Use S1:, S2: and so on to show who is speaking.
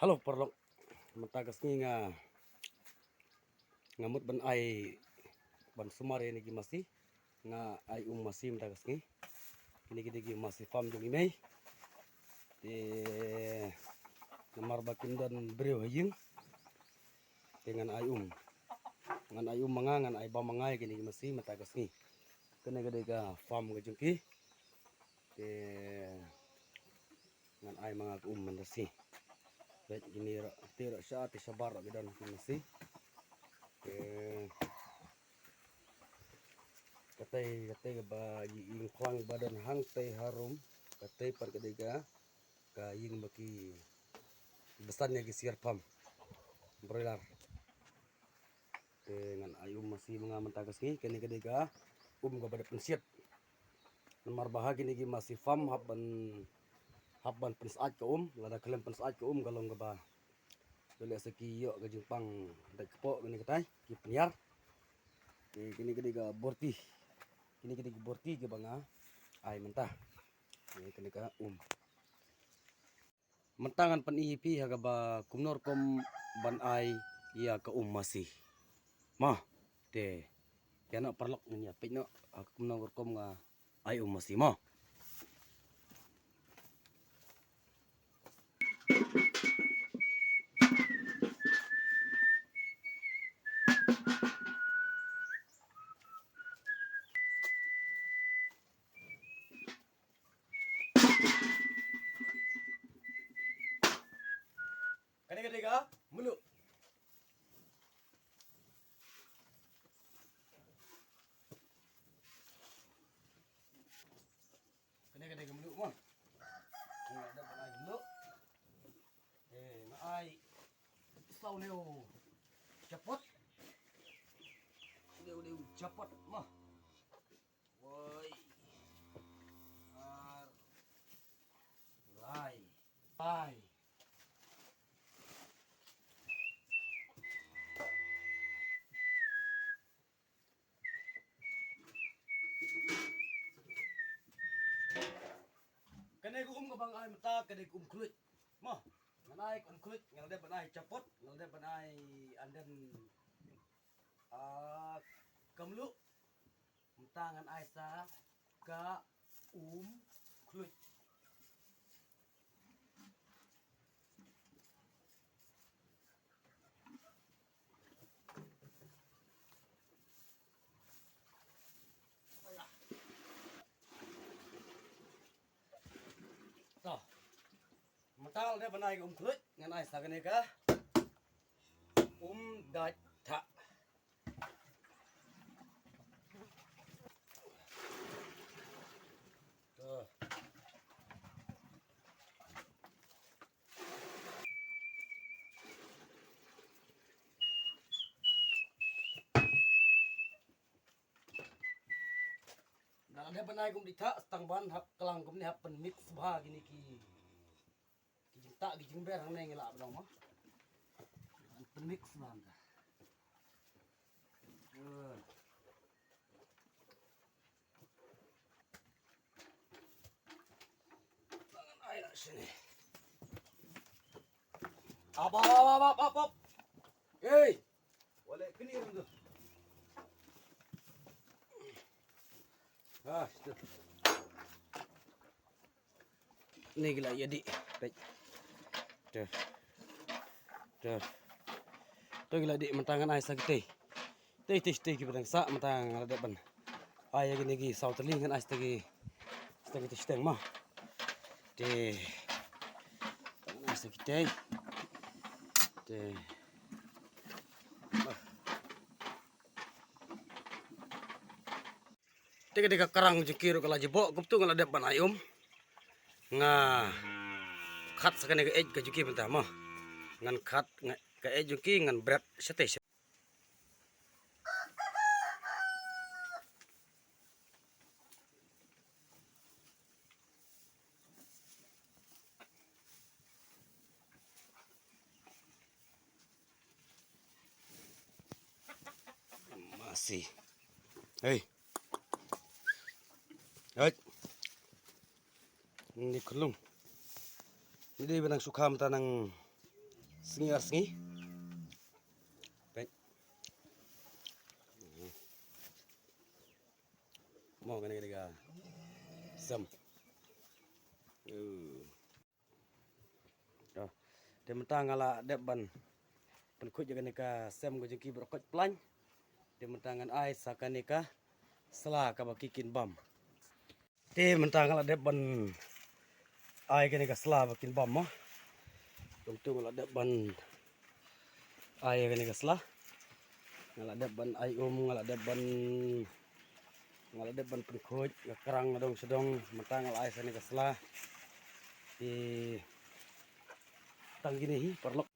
S1: Halo perlok mentagas nga ngamut ban ay ban sumare ni masih nga ay masih mentagas kini masih farm jong imay namar bakin dan beriw haying dengan ay ngan ay mga ngan ay bamangay kini masih mentagas kene gede ga farm ga jong ngan ay mga mandasi. Baik gini tira siya ati sabar bidan masih katay ba yung klang badan hang tay harum katay par kadega ka yung maki besar niya gisir pam broiler ngan ayum masih mga mentagas kani kadega ga bada pensiat nomor bahagi ni masih farm habban pensaat ka lada kalem pensaat ka galong ga ba dali saki yo ga jupang dagpo gani katay ki penyar kini ga borti ke banga ay mentah kini ka mentangan pan ihipi haga ba kumnor kom ban ay iya ka masih mah te yana parlok niya pino kumnor kom nga ay masih mah kadega mulu kadega mulu mah ada ban ay mulu na ay saw leo cepot leo cepot mah woi lai kene ga bang ay mata kene kulit mah nganay kulit ngalde banay capot ngalde banay anden kamlu mentangan ay sa ka kulit toh mental dia banay kulit nganay sa kene ka data tuh nah dia banay dita stang ban hap kelang kum ni hap pen mix bah gini ki jinta gi jingber hang neng la dong mah pen mix ban ayo sini apa hey boleh kini dulu itu ini gila jadi baik tuh gila di mentangan ay sagte teh ki bedang sa mentang ada ban ay gini gi saw terlingan ay stegi steng mah teh ay sagte teh Teka karang jekiro kala jebok guptu ngala dep ban ayum nga khat sakane ga ej ga juki benta mah ngan khat ga ej juki ngan berat sete masih hey ini kulung ini benang sukam tanang sengi. Baik. Mau kan kita sem. Dah. Dia mentang ala depan. Penkut jaga nika sem go jengki berkot plan. Dia mentangan ai saka nika sela ka bakikin bam. Dia mentang ala depan ai ka nika sela bakin bam mah. Tung ala depan ai ka nika sela. Ngala depan ai ngala depan penkut ngakarang dong sedong mentang ala ai sa nika sela. Di tanggini perlok